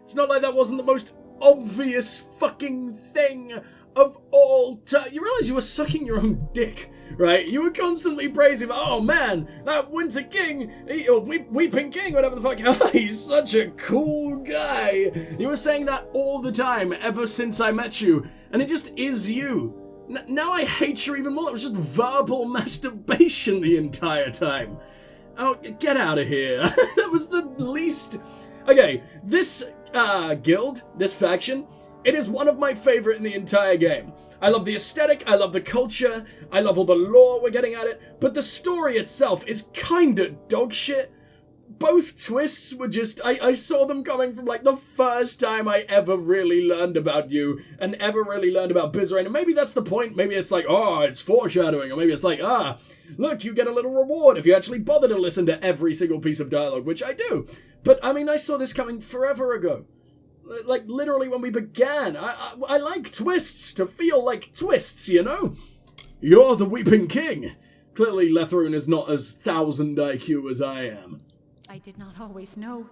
It's not like that wasn't the most obvious fucking thing of all time. You realize you were sucking your own dick, right? You were constantly praising, oh man, that Winter King, or Weeping King, whatever the fuck, oh, he's such a cool guy. You were saying that all the time, ever since I met you, and it just is you. Now I hate you even more. It was just verbal masturbation the entire time. Oh, get out of here. That was the least... Okay, this guild, this faction, it is one of my favorite in the entire game. I love the aesthetic, I love the culture, I love all the lore we're getting at it, but the story itself is kinda dog shit. Both twists were just, I saw them coming from like the first time I ever really learned about you and ever really learned about Bizarre. And maybe that's the point. Maybe it's like, oh, it's foreshadowing. Or maybe it's like, look, you get a little reward if you actually bother to listen to every single piece of dialogue, which I do. But I mean, I saw this coming forever ago. Like literally when we began. I like twists to feel like twists, you know? You're the Weeping King. Clearly Lethrun is not as 1000 IQ as I am. I did not always know.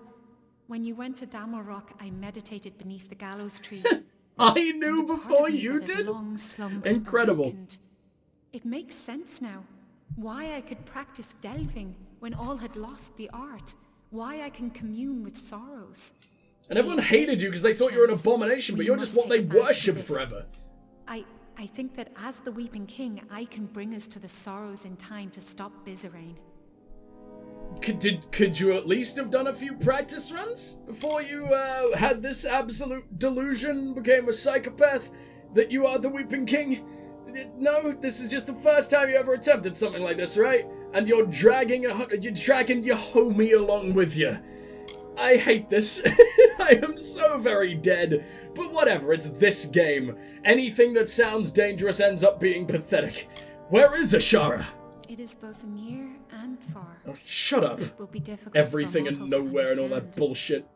When you went to Damelrock, I meditated beneath the gallows tree. I knew before you did? Incredible. It makes sense now. Why I could practice delving when all had lost the art. Why I can commune with sorrows. And everyone hated you because they thought you were an abomination, but you're just what they worshipped forever. I think that as the Weeping King, I can bring us to the sorrows in time to stop Bizarre. Could you at least have done a few practice runs before you had this absolute delusion, became a psychopath, that you are the Weeping King? No, this is just the first time you ever attempted something like this, right? And you're dragging your homie along with you. I hate this. I am so very dead. But whatever, it's this game. Anything that sounds dangerous ends up being pathetic. Where is Ashara? It is both near and far. Oh, shut up. It will be difficult Everything and nowhere and all that bullshit.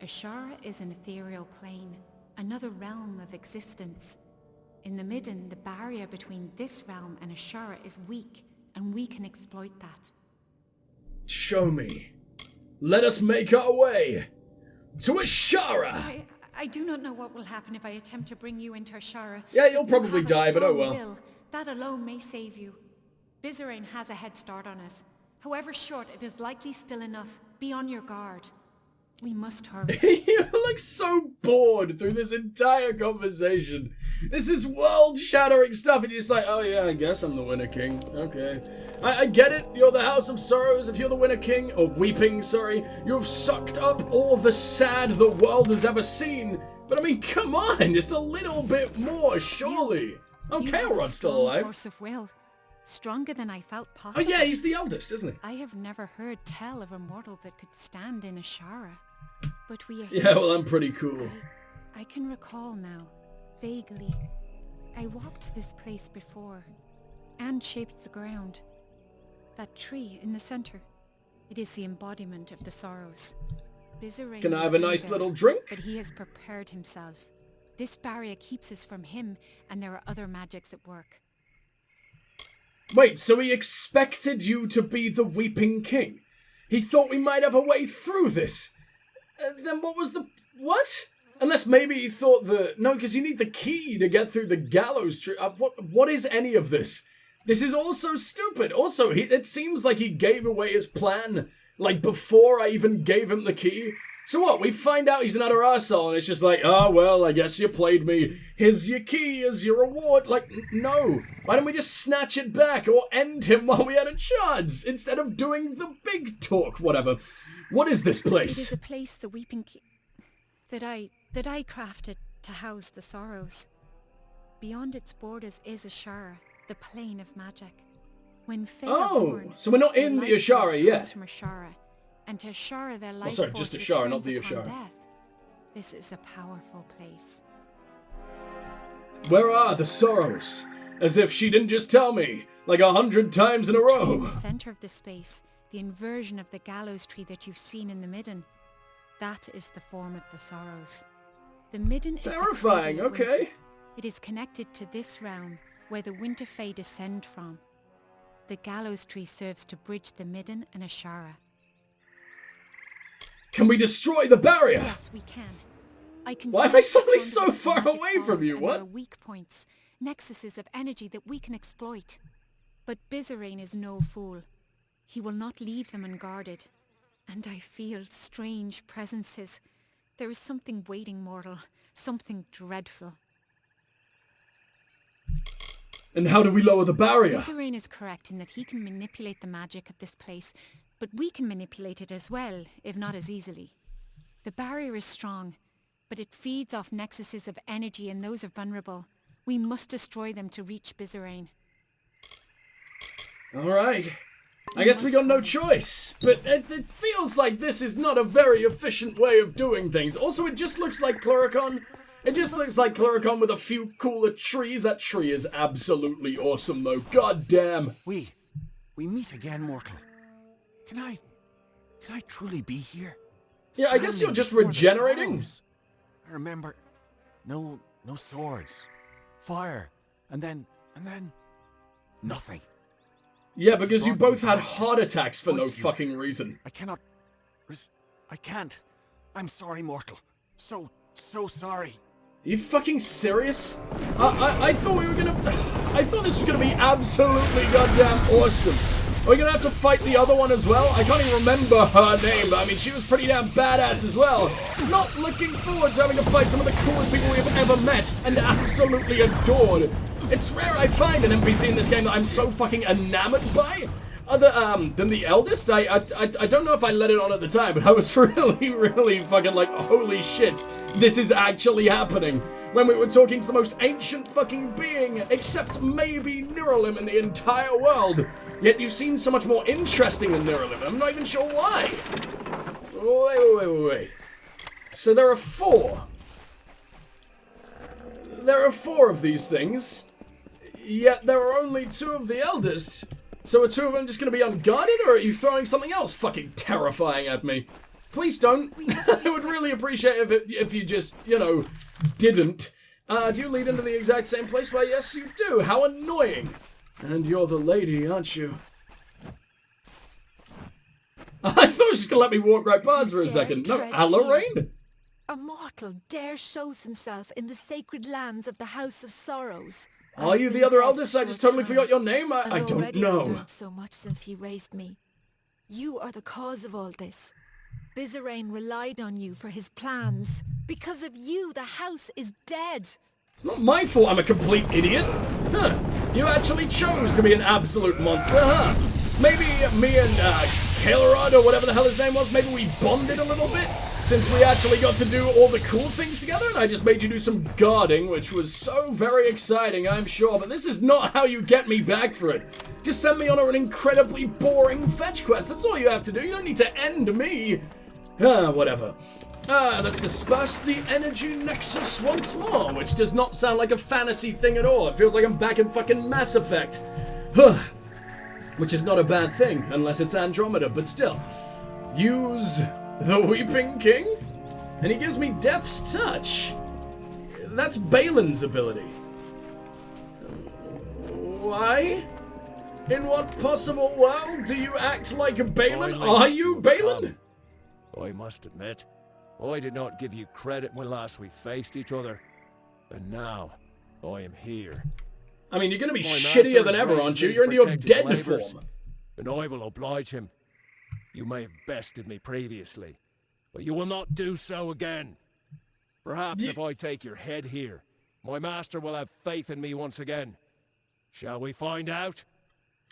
Ashara is an ethereal plane, another realm of existence. In the Midden, the barrier between this realm and Ashara is weak, and we can exploit that. Show me. Let us make our way to Ashara! I do not know what will happen if I attempt to bring you into Ashara. Yeah, you'll probably die, but oh well. Will. That alone may save you. Bizarre has a head start on us. However short, it is likely still enough. Be on your guard. We must hurry. You're like so bored through this entire conversation. This is world-shattering stuff, and you're just like, oh yeah, I guess I'm the Winter King. Okay. I get it, you're the House of Sorrows. If you're the Winter King, or Weeping, sorry, you've sucked up all the sad the world has ever seen. But I mean, come on, just a little bit more, surely. Oh, Kael'rod's still alive. Force of will. Stronger than I felt possible. Oh yeah, he's the eldest, isn't he? I have never heard tell of a mortal that could stand in Ashara. But we are Yeah, well, I'm pretty cool. I can recall now, vaguely. I walked this place before, and shaped the ground. That tree in the center, it is the embodiment of the sorrows. Bizarre Can I have a nice little drink? But he has prepared himself. This barrier keeps us from him, and there are other magics at work. Wait, so he expected you to be the Weeping King? He thought we might have a way through this? Then what was the... What? Unless maybe he thought the... No, because you need the key to get through the gallows tree. What is any of this? This is all so stupid. Also, it seems like he gave away his plan, like, before I even gave him the key. So what, we find out he's another arsehole, and it's just like, oh, well, I guess you played me. Here's your key, here's your reward. Like, no. Why don't we just snatch it back, or end him while we had a chance, instead of doing the big talk, whatever. What is this place? It is a place the Weeping King... that I crafted to house the sorrows. Beyond its borders is Ashara, the plane of magic. When Fae are born, so we're not in the Ashara yet. From Ashara, and to Ashara their life sorry, just Ashara, not the Ashara. Death. This is a powerful place. Where are the sorrows? As if she didn't just tell me, like 100 times in a row. In the center of the space, the inversion of the gallows tree that you've seen in the Midden. That is the form of the sorrows. The Midden is terrifying, the cradle of okay. winter. It is connected to this realm, where the winter fae descend from. The gallows tree serves to bridge the Midden and Ashara. Can we destroy the barrier? Yes, we can. I can Why am I sense suddenly the so conduits of far magic away from forms you? and there What? are weak points, nexuses of energy that we can exploit. But Bizarane is no fool. He will not leave them unguarded. And I feel strange presences. There is something waiting, mortal. Something dreadful. And how do we lower the barrier? Bizarane is correct in that he can manipulate the magic of this place, but we can manipulate it as well, if not as easily. The barrier is strong, but it feeds off nexuses of energy and those are vulnerable. We must destroy them to reach Bizarane. Alright. I guess we got no choice. But it feels like this is not a very efficient way of doing things. Also, it just looks like Cluricon. It just looks like Cluricon with a few cooler trees. That tree is absolutely awesome, though. God damn. We meet again, mortal. Can I truly be here? Yeah, I guess you're just Standing before the regenerating. thrones. I remember, no swords, fire, and then nothing. Yeah, because you both had heart attacks for no fucking reason. I can't. I'm sorry, mortal. So sorry. Are you fucking serious? I thought we were gonna... I thought this was gonna be absolutely goddamn awesome. Are we gonna have to fight the other one as well? I can't even remember her name, but I mean, she was pretty damn badass as well. Not looking forward to having to fight some of the coolest people we've ever met and absolutely adored. It's rare I find an NPC in this game that I'm so fucking enamored by. Other, than the eldest, I don't know if I let it on at the time, but I was really fucking like, holy shit, this is actually happening. When we were talking to the most ancient fucking being, except maybe Neuralim in the entire world. Yet you seem so much more interesting than Neuralim. I'm not even sure why. Wait. So there are 4. There are 4 of these things. Yet there are only 2 of the eldest. So are 2 of them just going to be unguarded, or are you throwing something else fucking terrifying at me? Please don't. I would really appreciate if you just, you know, didn't. Do you lead into the exact same place? Well, yes, you do. How annoying. And you're the lady, aren't you? I thought she was just going to let me walk right past for a second. No, Almain? A mortal dare shows himself in the sacred lands of the House of Sorrows. Are you the other eldest? I just totally forgot your name. I don't know. Learned so much since he raised me. You are the cause of all this. Bizarane relied on you for his plans. Because of you, the house is dead. It's not my fault I'm a complete idiot. Huh. You actually chose to be an absolute monster, huh? Maybe me and Kalerod, or whatever the hell his name was, maybe we bonded a little bit? Since we actually got to do all the cool things together, and I just made you do some guarding, which was so very exciting, I'm sure, but this is not how you get me back for it. Just send me on an incredibly boring fetch quest, that's all you have to do, you don't need to end me. Whatever. Let's disperse the energy nexus once more, which does not sound like a fantasy thing at all. It feels like I'm back in fucking Mass Effect. Which is not a bad thing, unless it's Andromeda, but still. Use the Weeping King? And he gives me Death's Touch. That's Balin's ability. Why? In what possible world do you act like a Balin? Are you Balin? I must admit, I did not give you credit when last we faced each other. And now, I am here. I mean, you're gonna be My shittier master than has ever, raised aren't you? me You're to into your protect his dead labours, form. And I will oblige him. You may have bested me previously, but you will not do so again. Perhaps if I take your head here, my master will have faith in me once again. Shall we find out?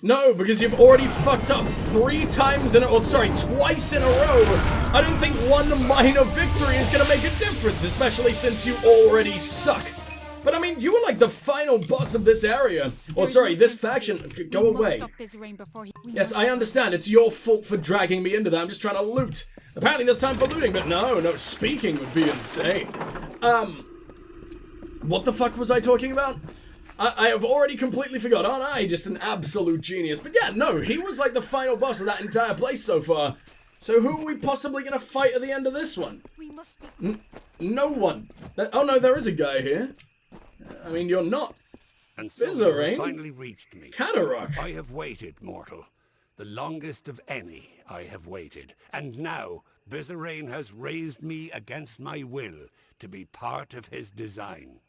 No, because you've already fucked up 3 times in a... Oh, sorry, twice in a row. I don't think one minor victory is gonna make a difference, especially since you already suck. But I mean, you were like the final boss of this area. Or sorry, this faction. Go away. Yes, I understand. It's your fault for dragging me into that. I'm just trying to loot. Apparently there's time for looting, but no, speaking would be insane. What the fuck was I talking about? I have already completely forgot. Aren't I just an absolute genius? But yeah, no, he was like the final boss of that entire place so far. So who are we possibly gonna fight at the end of this one? We must be... No one. Oh no, there is a guy here. I mean, you're not. And so you have finally reached me. Katarok. I have waited, mortal. The longest of any I have waited. And now, Bizarrain has raised me against my will to be part of his design.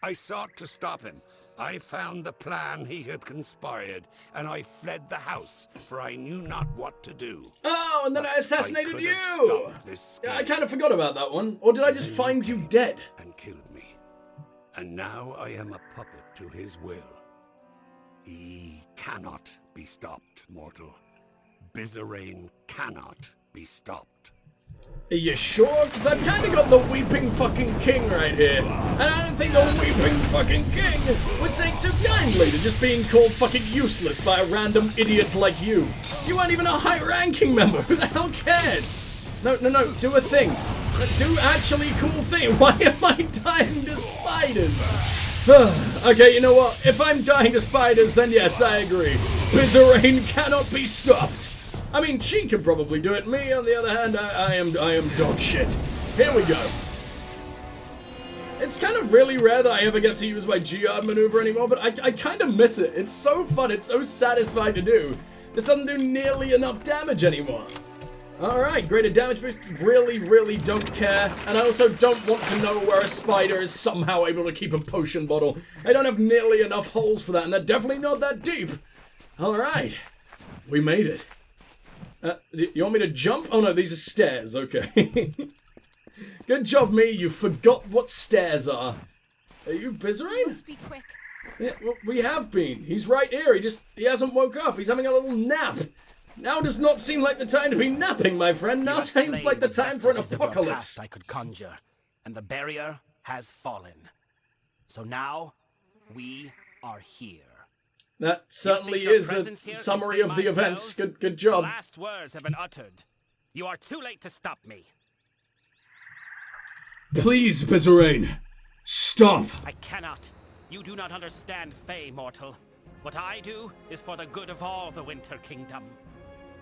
I sought to stop him. I found the plan he had conspired, and I fled the house, for I knew not what to do. Oh, and then I assassinated you! Yeah, I kind of This forgot about that one. Or did I just find you dead? and killed me. And now I am a puppet to his will. He cannot be stopped, mortal. Bizarrain cannot be stopped. Are you sure? Because I've kind of got the Weeping fucking King right here. And I don't think the Weeping fucking King would take too kindly to just being called fucking useless by a random idiot like you. You weren't even a high-ranking member. Who the hell cares? No, do a thing. Do actually cool thing. Why am I dying to spiders? Okay, you know what? If I'm dying to spiders, then yes, I agree. Bizarrain cannot be stopped. I mean, she can probably do it. Me, on the other hand, I am dog shit. Here we go. It's kind of really rare that I ever get to use my Geode maneuver anymore, but I kind of miss it. It's so fun. It's so satisfying to do. This doesn't do nearly enough damage anymore. Alright, greater damage, but really don't care. And I also don't want to know where a spider is somehow able to keep a potion bottle. I don't have nearly enough holes for that, and they're definitely not that deep. Alright, we made it. You want me to jump? Oh no, these are stairs, okay. Good job, me, you forgot what stairs are. Are you Bizarrain? Must be quick. Yeah, well, we have been. He's right here, he hasn't woke up, he's having a little nap. Now does not seem like the time to be napping, my friend. Now seems like the time for an apocalypse. I could conjure, and the barrier has fallen. So now, we are here. That certainly is a summary of the events. Good job. The last words have been uttered. You are too late to stop me. Please, Bizarrain, stop. I cannot. You do not understand, Fey mortal. What I do is for the good of all the Winter Kingdom.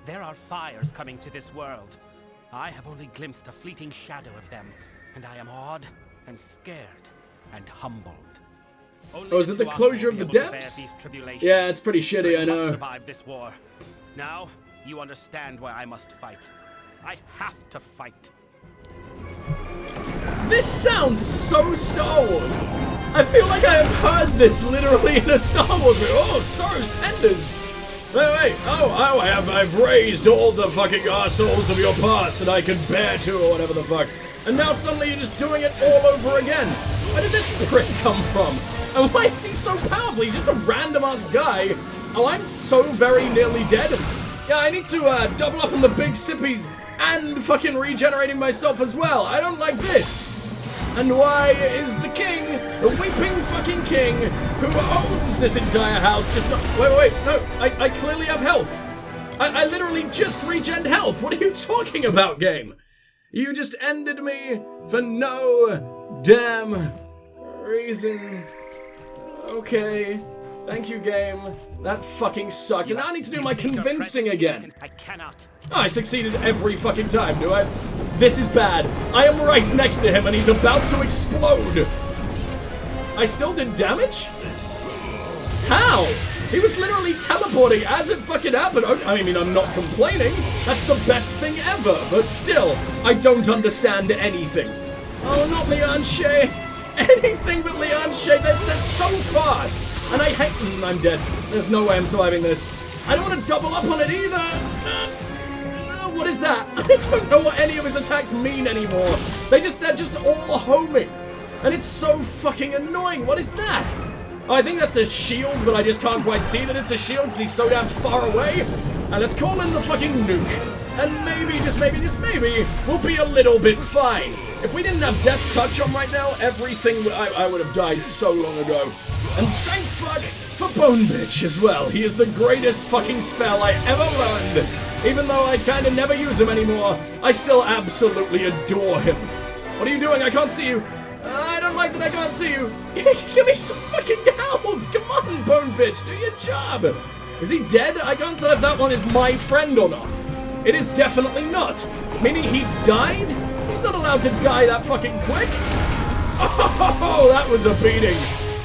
There are fires coming to this world. I have only glimpsed a fleeting shadow of them, and I am awed and scared and humbled. Oh, is it the closure of the depths? Yeah, it's pretty shitty, I know. Survive this war. Now, you understand why I must fight. I have to fight. This sounds so Star Wars. I feel like I have heard this literally in a Star Wars movie. Oh, Sorrow's tenders. Wait. Oh, I've raised all the fucking arseholes of your past that I could bear to, or whatever the fuck. And now suddenly you're just doing it all over again. Where did this prick come from? And why is he so powerful? He's just a random-ass guy. Oh, I'm so very nearly dead. Yeah, I need to double up on the big sippies and fucking regenerating myself as well. I don't like this. And why is the king, the weeping fucking king, who owns this entire house, just not... Wait, no, I clearly have health. I literally just regened health. What are you talking about, game? You just ended me for no damn reason. Okay. Thank you, game. That fucking sucked. And now I need to do my convincing again. I cannot. Oh, I succeeded every fucking time, do I? This is bad. I am right next to him and he's about to explode. I still did damage? How? He was literally teleporting as it fucking happened. I mean, I'm not complaining. That's the best thing ever. But still, I don't understand anything. Oh, not llshit. Anything but llshit. They're so fast. And I hate... I'm dead. There's no way I'm surviving this. I don't want to double up on it either. What is that? I don't know what any of his attacks mean anymore. They're just all homing. And it's so fucking annoying. What is that? Oh, I think that's a shield, but I just can't quite see that it's a shield because he's so damn far away. And let's call in the fucking nuke. And maybe, just maybe, we'll be a little bit fine. If we didn't have Death's Touch on right now, everything, I would have died so long ago. And thank fuck for Bone Bitch as well. He is the greatest fucking spell I ever learned. Even though I kind of never use him anymore, I still absolutely adore him. What are you doing? I can't see you. I don't like that I can't see you. Give me some fucking health. Come on, Bone Bitch, do your job. Is he dead? I can't tell if that one is my friend or not. It is definitely not. Meaning he died? He's not allowed to die that fucking quick. Oh, that was a beating.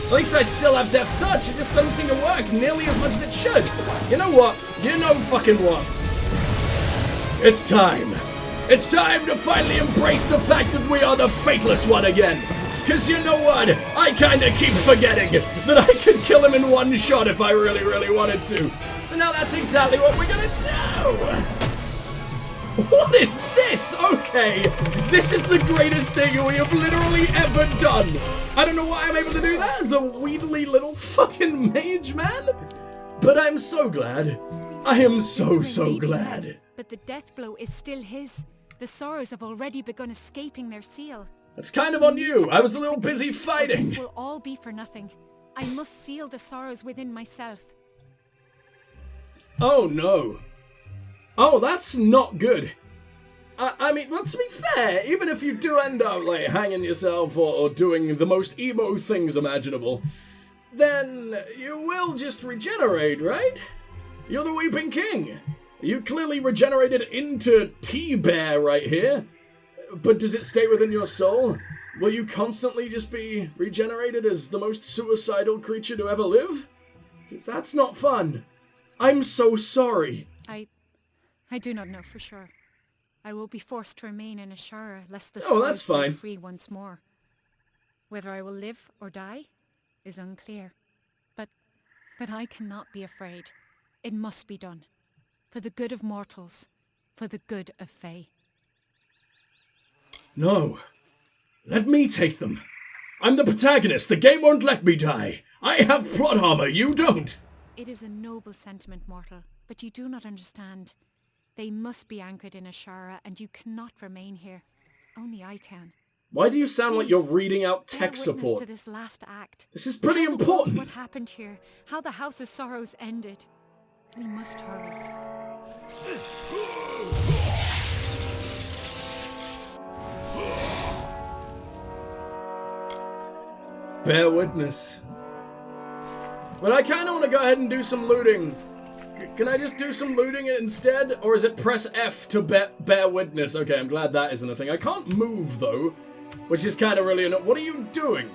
At least I still have Death's Touch. It just doesn't seem to work nearly as much as it should. You know what? You know fucking what? It's time It's time to finally embrace the fact that we are the Fateless One again. Cause you know what? I kinda keep forgetting that I could kill him in one shot if I really, really wanted to. So now that's exactly what we're gonna do! What is this? Okay, this is the greatest thing we have literally ever done. I don't know why I'm able to do that as a weedly little fucking mage man, but I'm so glad. I am so glad. Dead, but the death blow is still his. The sorrows have already begun escaping their seal. That's kind of on you. I was a little busy fighting. This will all be for nothing. I must seal the sorrows within myself. Oh no. Oh, that's not good. I mean, well, to be fair, even if you do end up, like, hanging yourself or doing the most emo things imaginable, then you will just regenerate, right? You're the Weeping King. You clearly regenerated into T-Bear right here. But does it stay within your soul? Will you constantly just be regenerated as the most suicidal creature to ever live? Because that's not fun. I'm so sorry. I do not know for sure. I will be forced to remain in Ashara lest the that's sorrows fine. be free once more. Whether I will live or die is unclear. But I cannot be afraid. It must be done. For the good of mortals. For the good of Fae. No. Let me take them. I'm the protagonist. The game won't let me die. I have plot armor. You don't. It is a noble sentiment, mortal. But you do not understand. They must be anchored in Ashara, and you cannot remain here. Only I can. Why do you sound like you're reading out Bear tech witness support? to this last act. This is pretty Tell the world important. what happened here, how the House of Sorrows ended. We must hurry. Bear witness. But I kind of want to go ahead and do some looting. Can I just do some looting instead? Or is it press F to bear witness? Okay, I'm glad that isn't a thing. I can't move, though, which is kind of really annoying. What are you doing?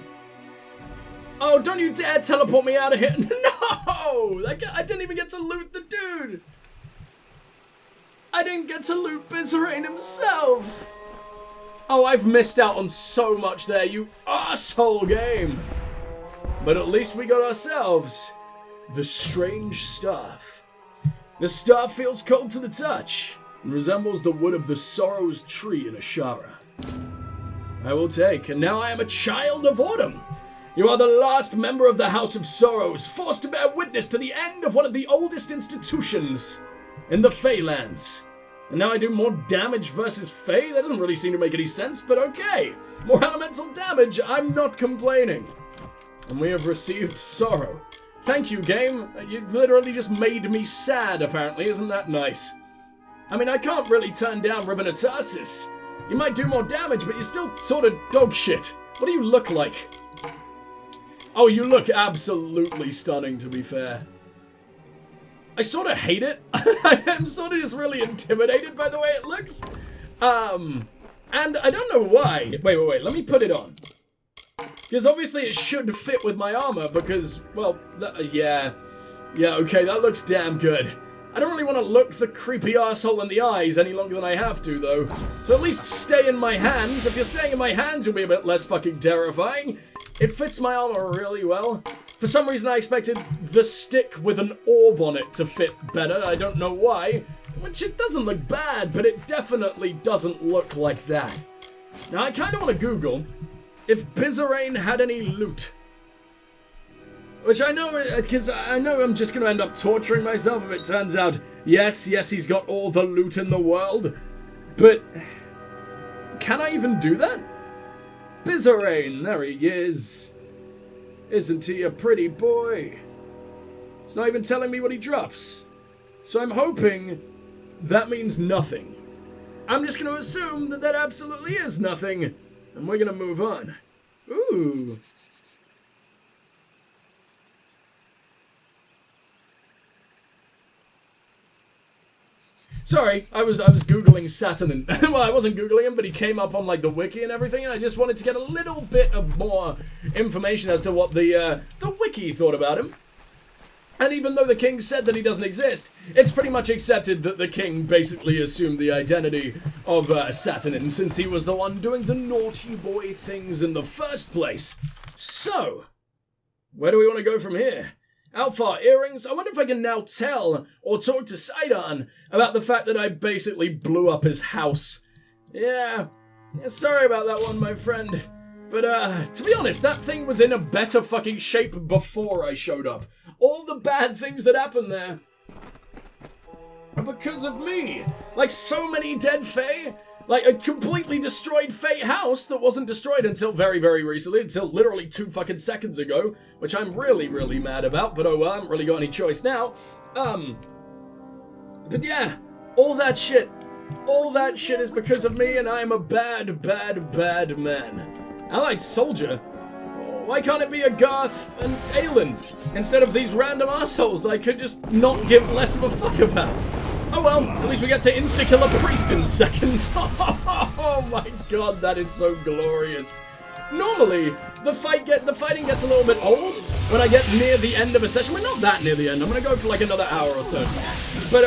Oh, don't you dare teleport me out of here. No! I didn't even get to loot the dude. I didn't get to loot Bizarrain himself. Oh, I've missed out on so much there, you asshole game. But at least we got ourselves the strange staff. The staff feels cold to the touch and resembles the wood of the sorrows tree in Ashara. I will take, and now I am a child of autumn. You are the last member of the House of Sorrows, forced to bear witness to the end of one of the oldest institutions in the Feylands. And now I do more damage versus Fey? That doesn't really seem to make any sense, but okay. More elemental damage, I'm not complaining. And we have received sorrow. Thank you, game. You literally just made me sad, apparently. Isn't that nice? I mean, I can't really turn down Riven of Tarsus. You might do more damage, but you're still sort of dog shit. What do you look like? Oh, you look absolutely stunning, to be fair. I sort of hate it. I'm sort of just really intimidated by the way it looks. And I don't know why. Wait. Let me put it on. Because obviously it should fit with my armor because, well, yeah, okay, that looks damn good. I don't really want to look the creepy asshole in the eyes any longer than I have to, though. So at least stay in my hands. If you're staying in my hands, you'll be a bit less fucking terrifying. It fits my armor really well. For some reason, I expected the stick with an orb on it to fit better. I don't know why. Which it doesn't look bad, but it definitely doesn't look like that. Now, I kind of want to Google if Bizarrain had any loot. Which I know, because I know I'm just going to end up torturing myself if it turns out, yes, he's got all the loot in the world. But, can I even do that? Bizarrain, there he is. Isn't he a pretty boy? It's not even telling me what he drops. So I'm hoping that means nothing. I'm just going to assume that that absolutely is nothing. And we're going to move on. Ooh. Sorry, I was Googling Saturn and, well, I wasn't Googling him, but he came up on, like, the wiki and everything, and I just wanted to get a little bit of more information as to what the wiki thought about him. And even though the king said that he doesn't exist, it's pretty much accepted that the king basically assumed the identity of Saturnin, since he was the one doing the naughty boy things in the first place. So, where do we want to go from here? Alfar earrings? I wonder if I can now tell or talk to Sidon about the fact that I basically blew up his house. Yeah, sorry about that one, my friend. But, to be honest, that thing was in a better fucking shape before I showed up. All the bad things that happened there are because of me. Like, so many dead Fae. Like, a completely destroyed Fae house that wasn't destroyed until very, very recently. Until literally 2 fucking seconds ago. Which I'm really, really mad about. But oh well, I haven't really got any choice now. But yeah, all that shit. All that shit is because of me, and I am a bad, bad, bad man. Allied soldier? Why can't it be a Garth and Aelin instead of these random assholes that I could just not give less of a fuck about? Oh well, at least we get to insta-kill a priest in seconds. Oh my god, that is so glorious. Normally, the fighting gets a little bit old when I get near the end of a session. We're not that near the end. I'm gonna go for like another hour or so. But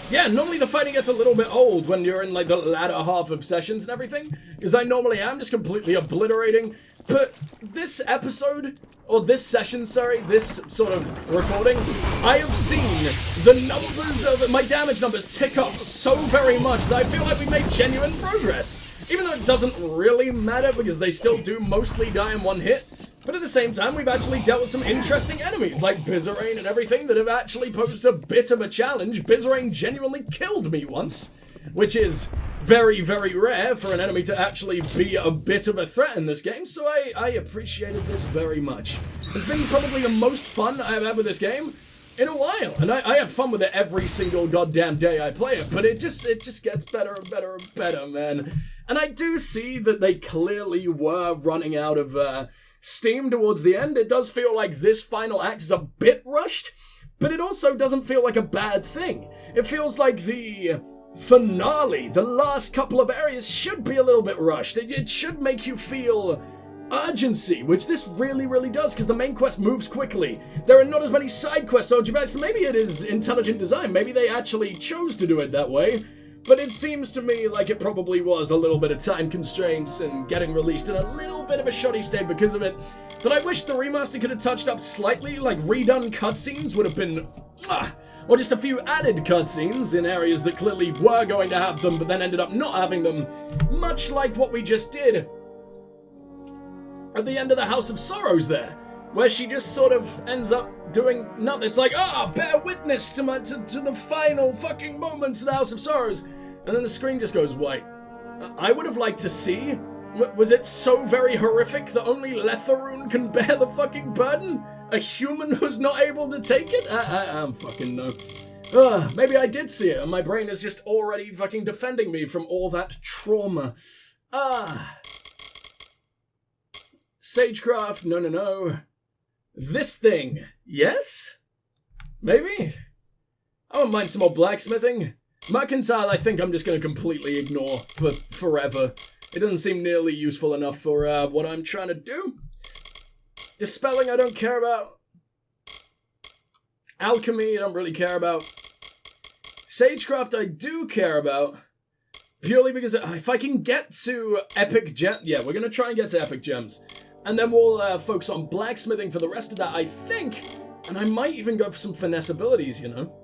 yeah, normally the fighting gets a little bit old when you're in like the latter half of sessions and everything, because I normally am just completely obliterating. But this episode, or this session, sorry, this sort of recording, I have seen the numbers of my damage numbers tick up so very much that I feel like we made genuine progress. Even though it doesn't really matter because they still do mostly die in one hit. But at the same time, we've actually dealt with some interesting enemies like Bizarrain and everything that have actually posed a bit of a challenge. Bizarrain genuinely killed me once, which is very, very rare for an enemy to actually be a bit of a threat in this game, so I appreciated this very much. It's been probably the most fun I've had with this game in a while, and I have fun with it every single goddamn day I play it, but it just gets better and better and better, man. And I do see that they clearly were running out of steam towards the end. It does feel like this final act is a bit rushed, but it also doesn't feel like a bad thing. It feels like the finale, the last couple of areas, should be a little bit rushed. It should make you feel urgency, which this really, really does, because the main quest moves quickly. There are not as many side quests, so maybe it is intelligent design. Maybe they actually chose to do it that way. But it seems to me like it probably was a little bit of time constraints and getting released in a little bit of a shoddy state because of it. But I wish the remaster could have touched up slightly, like redone cutscenes would have been... or just a few added cutscenes in areas that clearly were going to have them, but then ended up not having them. Much like what we just did at the end of the House of Sorrows there, where she just sort of ends up doing nothing. It's like, bear witness to the final fucking moments of the House of Sorrows. And then the screen just goes white. I would have liked to see, was it so very horrific that only Letharoon can bear the fucking burden? A human who's not able to take it? I'm fucking no. Maybe I did see it, and my brain is just already fucking defending me from all that trauma. Sagecraft, no. This thing, yes? Maybe? I wouldn't mind some more blacksmithing. Mercantile, I think I'm just going to completely ignore for forever. It doesn't seem nearly useful enough for what I'm trying to do. Dispelling, I don't care about. Alchemy, I don't really care about. Sagecraft, I do care about. Purely because if I can get to epic gems... Yeah, we're going to try and get to epic gems. And then we'll focus on blacksmithing for the rest of that, I think. And I might even go for some finesse abilities, you know.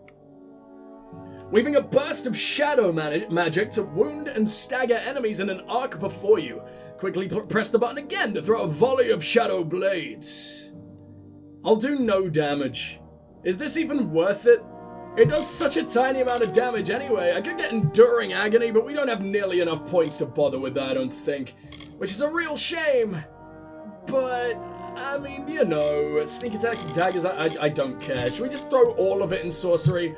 Weaving a burst of shadow magic to wound and stagger enemies in an arc before you. Quickly press the button again to throw a volley of shadow blades. I'll do no damage. Is this even worth it? It does such a tiny amount of damage anyway. I could get Enduring Agony, but we don't have nearly enough points to bother with that, I don't think. Which is a real shame. But, I mean, you know, sneak attacks and daggers, I don't care. Should we just throw all of it in sorcery?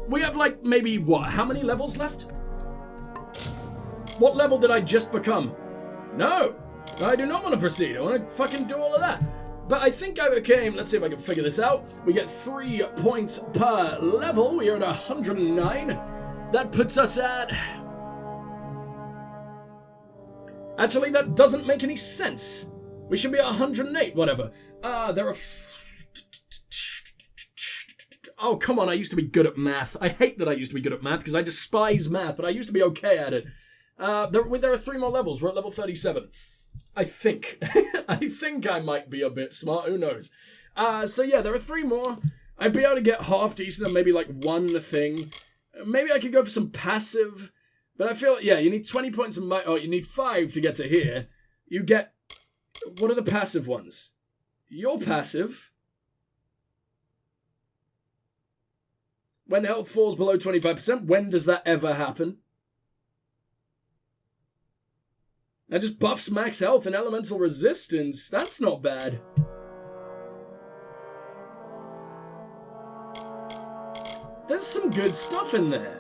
We have, like, maybe, what, how many levels left? What level did I just become? No, I do not want to proceed. I want to fucking do all of that. But I think I became, let's see if I can figure this out. We get 3 points per level. We are at 109. That puts us at... Actually, that doesn't make any sense. We should be at 108, whatever. There are... Oh, come on, I used to be good at math. I hate that I used to be good at math, because I despise math, but I used to be okay at it. There are 3 more levels. We're at level 37. I think. I think I might be a bit smart, who knows. So yeah, there are 3 more. I'd be able to get half decent and maybe like 1 thing. Maybe I could go for some passive. But I feel, yeah, you need 20 points of might. Oh, you need 5 to get to here. You get, what are the passive ones? You're passive. When health falls below 25%, when does that ever happen? That just buffs max health and elemental resistance. That's not bad. There's some good stuff in there.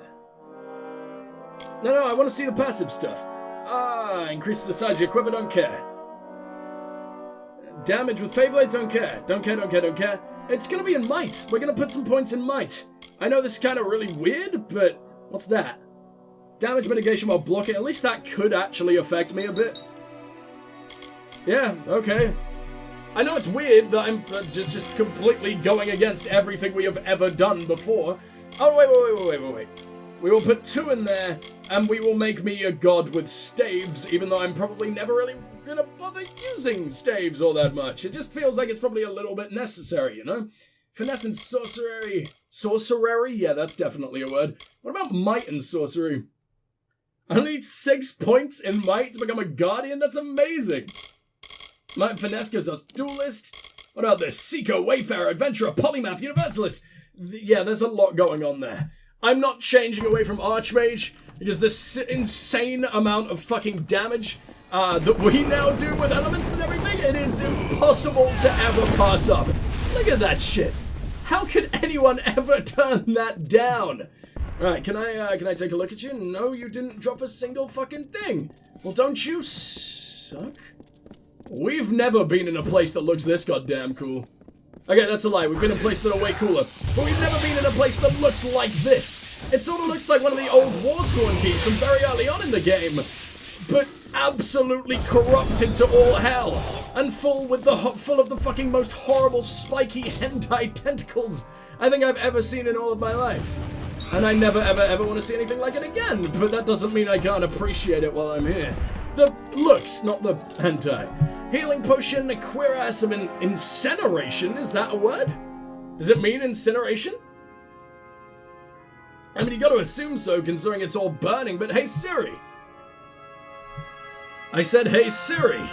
No, I want to see the passive stuff. Increases the size of your quiver, don't care. Damage with Feyblade, don't care. Don't care. It's going to be in might. We're going to put some points in might. I know this is kind of really weird, but what's that? Damage mitigation while blocking. At least that could actually affect me a bit. Yeah, okay. I know it's weird that I'm just completely going against everything we have ever done before. Oh, wait. We will put 2 in there, and we will make me a god with staves, even though I'm probably never really gonna bother using staves all that much. It just feels like it's probably a little bit necessary, you know? Finesse and sorcery. Sorcery? Yeah, that's definitely a word. What about might and sorcery? I only need 6 points in might to become a guardian? That's amazing. Might and finesse gives us duelist. What about this? Seeker, wayfarer, adventurer, polymath, universalist. Yeah, there's a lot going on there. I'm not changing away from archmage because this insane amount of fucking damage that we now do with elements and everything, it is impossible to ever pass up. Look at that shit. How could anyone ever turn that down? Alright, can I take a look at you? No, you didn't drop a single fucking thing. Well, don't you suck? We've never been in a place that looks this goddamn cool. Okay, that's a lie. We've been in places that are way cooler. But we've never been in a place that looks like this. It sort of looks like one of the old Warsworn keys from very early on in the game. But absolutely corrupted to all hell. And full of the fucking most horrible spiky hentai tentacles I think I've ever seen in all of my life. And I never ever want to see anything like it again. But that doesn't mean I can't appreciate it while I'm here. The looks, not the hentai. Healing potion, a queer ass of incineration. Is that a word? Does it mean incineration? I mean, you gotta assume so, considering it's all burning, but hey Siri. I said, hey Siri.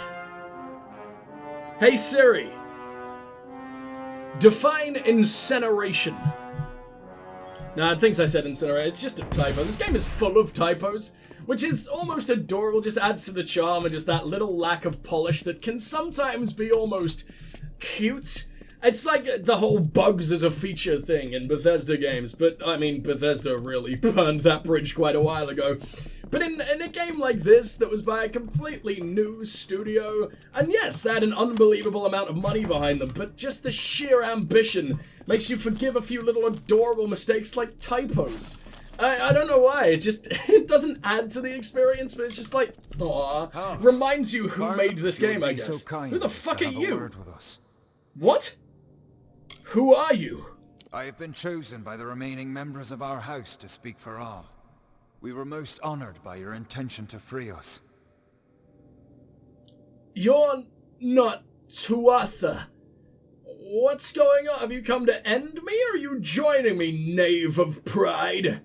Hey Siri. Define incineration. Nah, it thinks I said incinerate. It's just a typo. This game is full of typos, which is almost adorable, just adds to the charm and just that little lack of polish that can sometimes be almost cute. It's like the whole bugs as a feature thing in Bethesda games, but I mean, Bethesda really burned that bridge quite a while ago. But in a game like this, that was by a completely new studio, and yes, they had an unbelievable amount of money behind them, but just the sheer ambition makes you forgive a few little adorable mistakes like typos. I don't know why, it doesn't add to the experience, but it's just like, aww, reminds you who made this game, I guess. Who the fuck are you? What? Who are you? I have been chosen by the remaining members of our house to speak for all. We were most honored by your intention to free us. You're not Tuatha. What's going on? Have you come to end me, or are you joining me, knave of pride?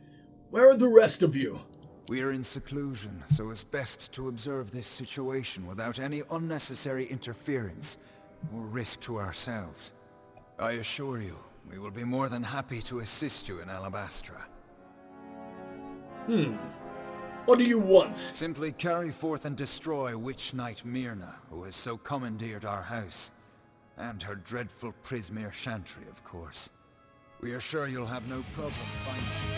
Where are the rest of you? We are in seclusion, so it's best to observe this situation without any unnecessary interference or risk to ourselves. I assure you, we will be more than happy to assist you in Alabastra. What do you want? Simply carry forth and destroy Witch Knight Myrna, who has so commandeered our house. And her dreadful Prismere Chantry, of course. We are sure you'll have no problem finding